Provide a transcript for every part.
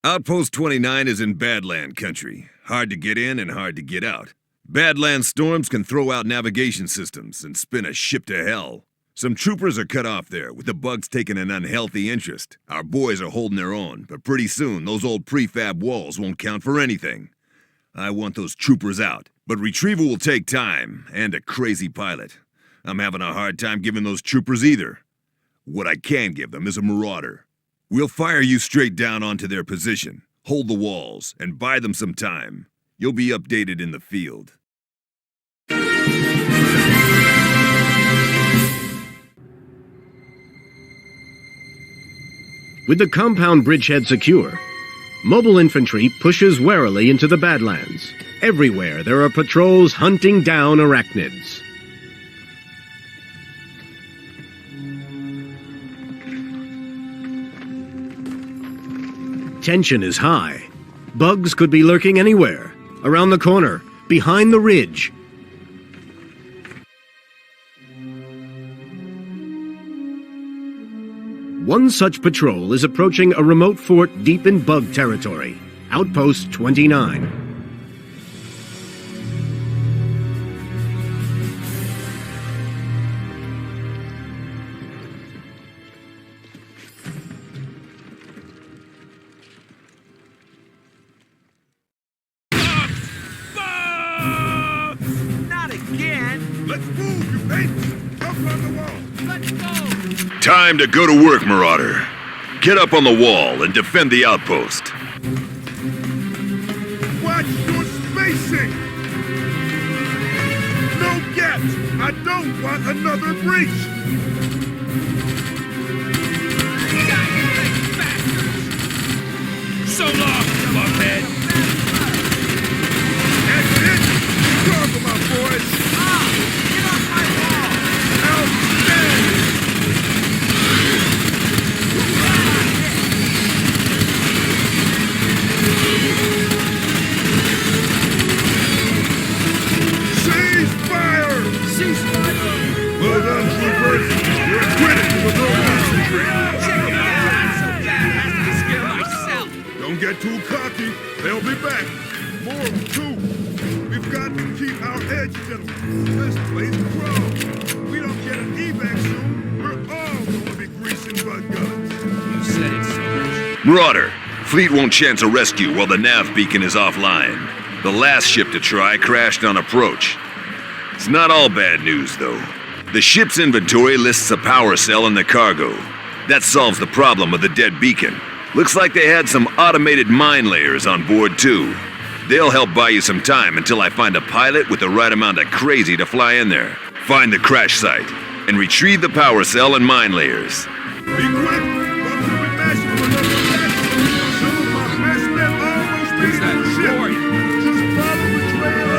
Outpost 29 is in Badland country. Hard to get in and hard to get out. Badland storms can throw out navigation systems and spin a ship to hell. Some troopers are cut off there, with the bugs taking an unhealthy interest. Our boys are holding their own, but pretty soon those old prefab walls won't count for anything. I want those troopers out, but retrieval will take time, and a crazy pilot. I'm having a hard time giving those troopers either. What I can give them is a marauder. We'll fire you straight down onto their position, hold the walls, and buy them some time. You'll be updated in the field. With the compound bridgehead secure, mobile infantry pushes warily into the Badlands. Everywhere there are patrols hunting down arachnids. Tension is high. Bugs could be lurking anywhere. Around the corner, behind the ridge. One such patrol is approaching a remote fort deep in bug territory, Outpost 29. Not again! Let's move, you apes! Up on the wall! Let's go! Time to go to work, Marauder. Get up on the wall and defend the outpost. Watch your spacing! No gaps! I don't want another breach! So long, Buckhead! That's it! Strong, my boys! Get off my wall! Outstanding! Cease fire! Cease fire! Well done, troopers! You're a credit to the Roman infantry! Check it out! So bad I scare myself! Don't get too cocky. They'll be back. More of them, too. We've got to keep our edge, gentlemen. This place is wrong. We don't get an evac soon. We're all going to be greasing bug guns. You said it so much. Marauder, fleet won't chance a rescue while the nav beacon is offline. The last ship to try crashed on approach. It's not all bad news, though. The ship's inventory lists a power cell in the cargo. That solves the problem of the dead beacon. Looks like they had some automated mine layers on board, too. They'll help buy you some time until I find a pilot with the right amount of crazy to fly in there. Find the crash site, and retrieve the power cell and mine layers. Be quick. Don't do it mashing for another attack. Some of my best men almost made it to the ship. Just follow the trail.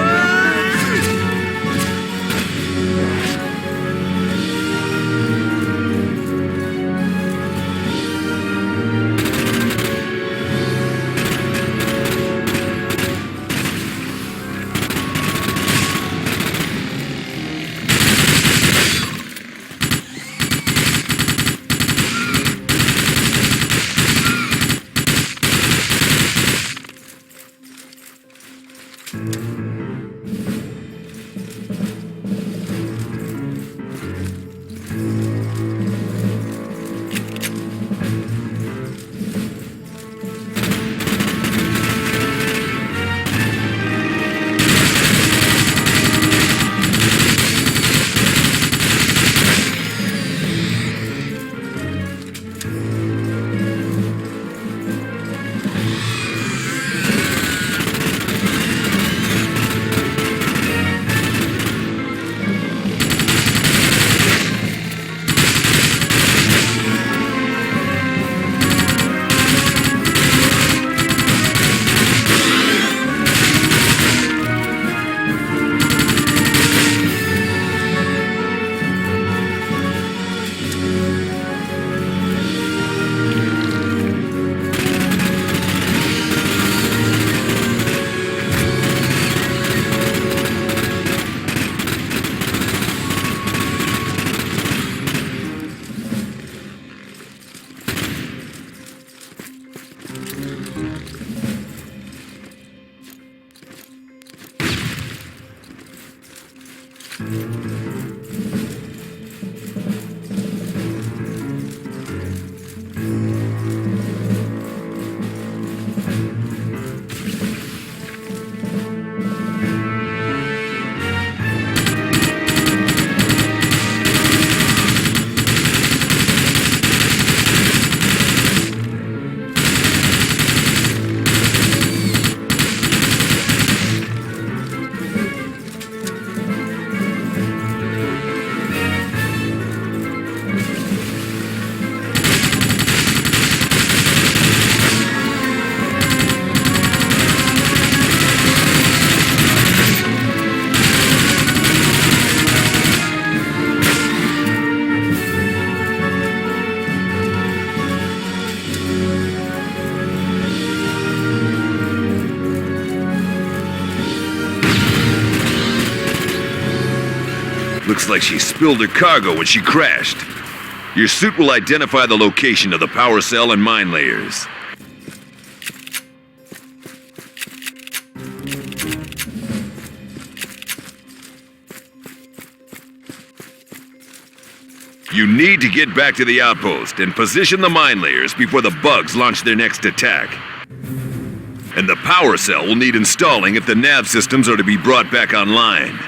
Looks like she spilled her cargo when she crashed. Your suit will identify the location of the power cell and mine layers. You need to get back to the outpost and position the mine layers before the bugs launch their next attack. And the power cell will need installing if the nav systems are to be brought back online.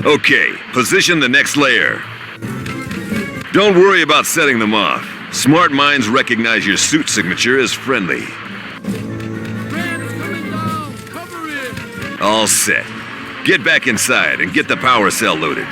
Okay, position the next layer. Don't worry about setting them off. Smart minds recognize your suit signature as friendly. Man is coming down! Cover it! All set. Get back inside and get the power cell loaded.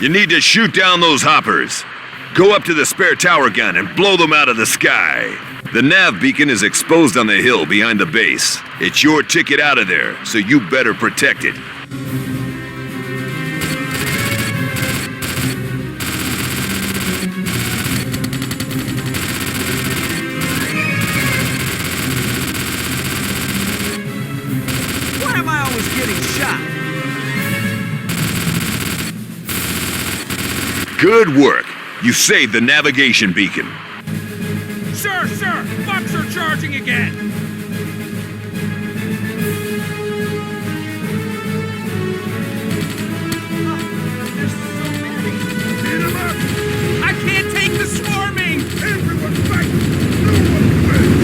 You need to shoot down those hoppers. Go up to the spare tower gun and blow them out of the sky. The nav beacon is exposed on the hill behind the base. It's your ticket out of there, so you better protect it. Why am I always getting shot? Good work. You saved the navigation beacon. Sir! Bucks are charging again! There's so many! Get him up! I can't take the swarming! Everyone fight! No one wins!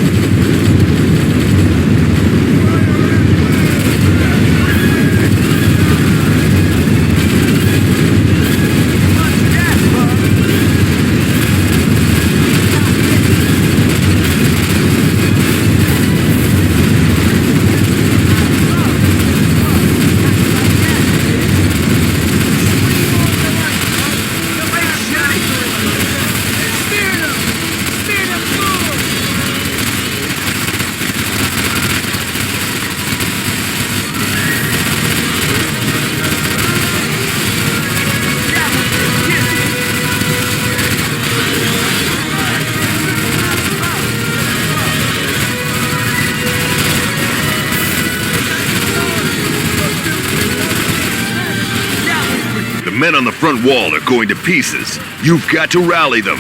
The men on the front wall are going to pieces. You've got to rally them.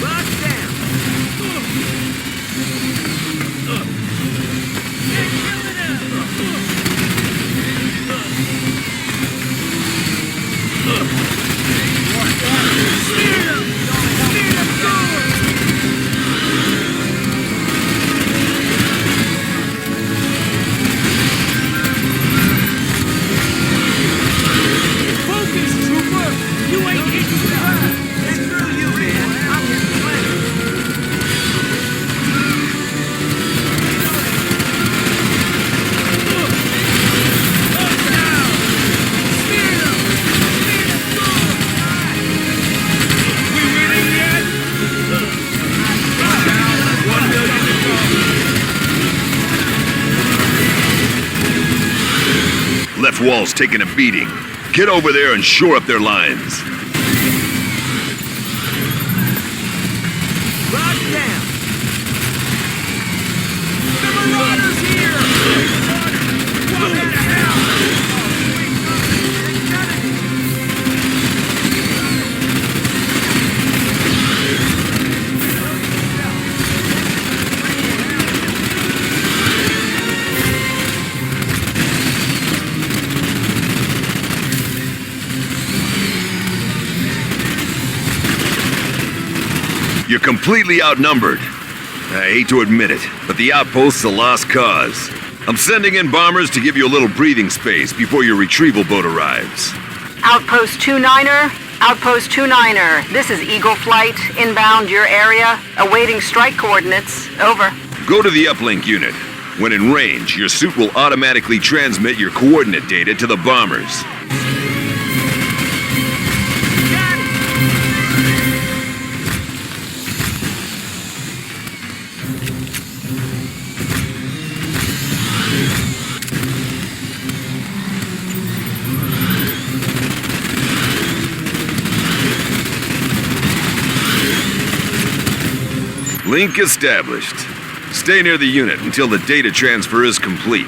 Lock down! Focus, Trooper! You ain't hitting stuff! It's through you, man. I'm getting plenty. Left wall's taking a beating. Get over there and shore up their lines. Lock down! The Marauders here! Walk out of hell! You're completely outnumbered. I hate to admit it, but the Outpost's a lost cause. I'm sending in bombers to give you a little breathing space before your retrieval boat arrives. Outpost 29er, Outpost 29er. This is Eagle Flight, inbound your area, awaiting strike coordinates. Over. Go to the uplink unit. When in range, your suit will automatically transmit your coordinate data to the bombers. Link established. Stay near the unit until the data transfer is complete.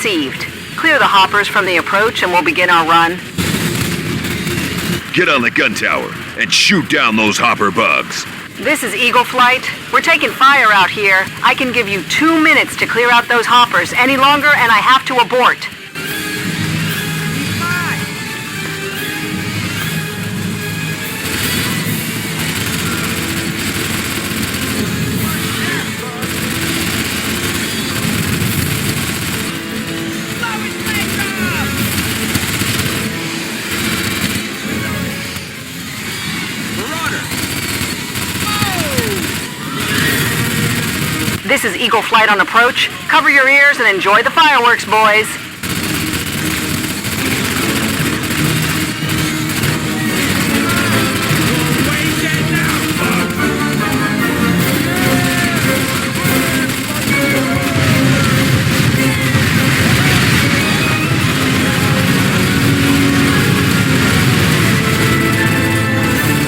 received. Clear the hoppers from the approach and we'll begin our run. Get on the gun tower and shoot down those hopper bugs. This is Eagle Flight. We're taking fire out here. I can give you 2 minutes to clear out those hoppers. Any longer and I have to abort. This is Eagle Flight on approach. Cover your ears and enjoy the fireworks, boys.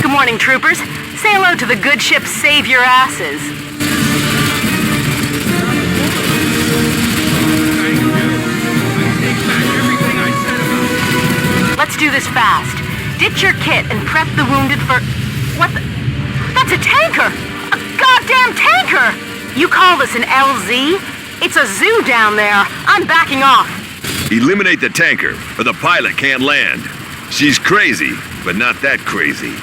Good morning, troopers. Say hello to the good ship Save Your Asses. Let's do this fast. Ditch your kit and prep the wounded for... What the... That's a tanker! A goddamn tanker! You call this an LZ? It's a zoo down there. I'm backing off. Eliminate the tanker, or the pilot can't land. She's crazy, but not that crazy.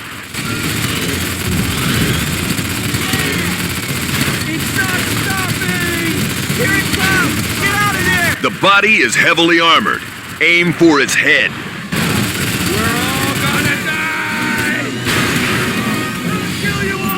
It's not stopping! Here it comes! Get out of there! The body is heavily armored. Aim for its head. We're all gonna die! Kill you all!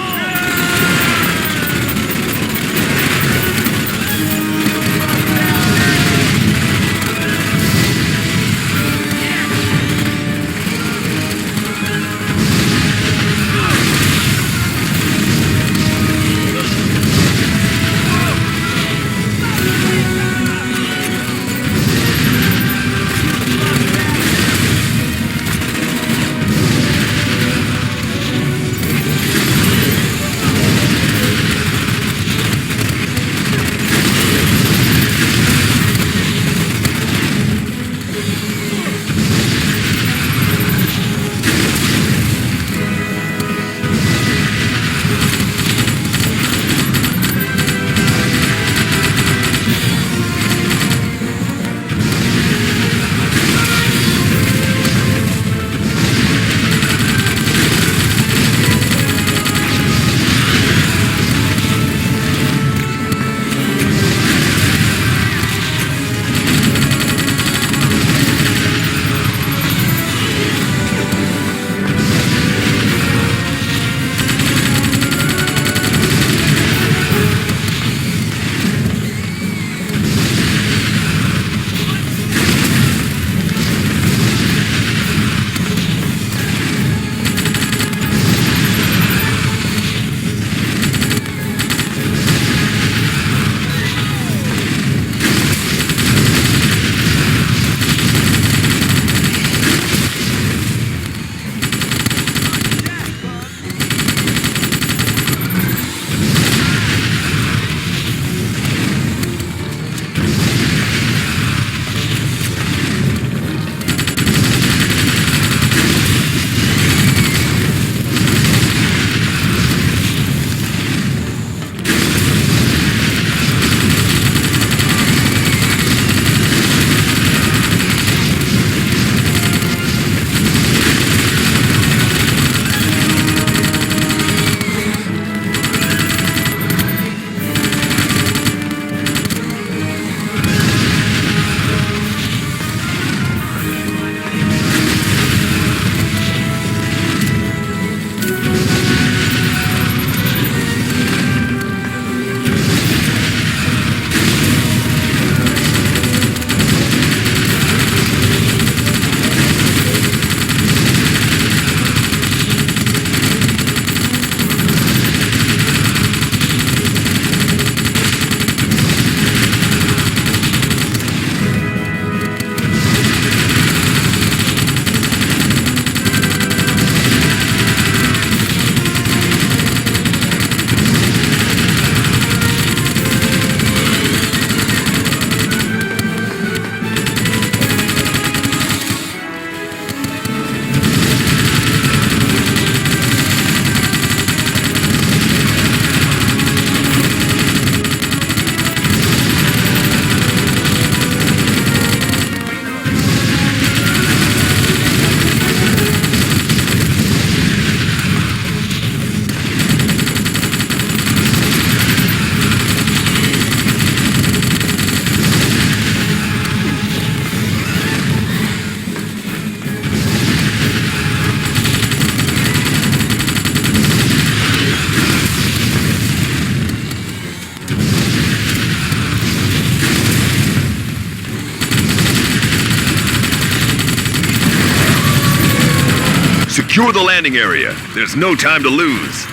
Secure the landing area. There's no time to lose.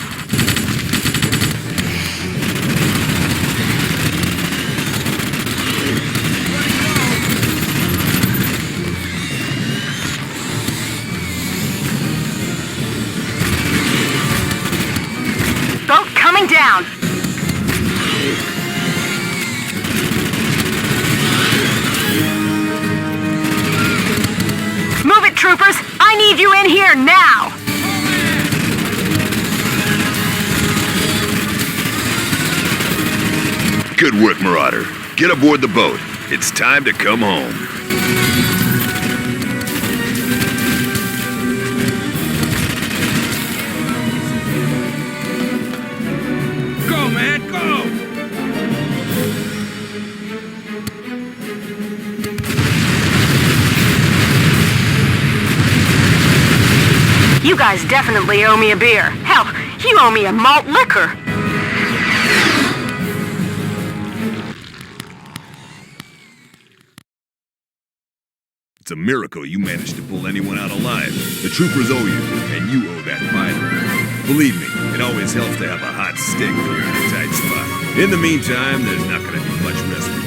Boat coming down. Move it, troopers! I need you in here now! Good work, Marauder. Get aboard the boat. It's time to come home. Go, man, go! You guys definitely owe me a beer. Hell, you owe me a malt liquor. It's a miracle you managed to pull anyone out alive. The troopers owe you, and you owe that fighter. Believe me, it always helps to have a hot stick when you're in a tight spot. In the meantime, there's not gonna be much rest for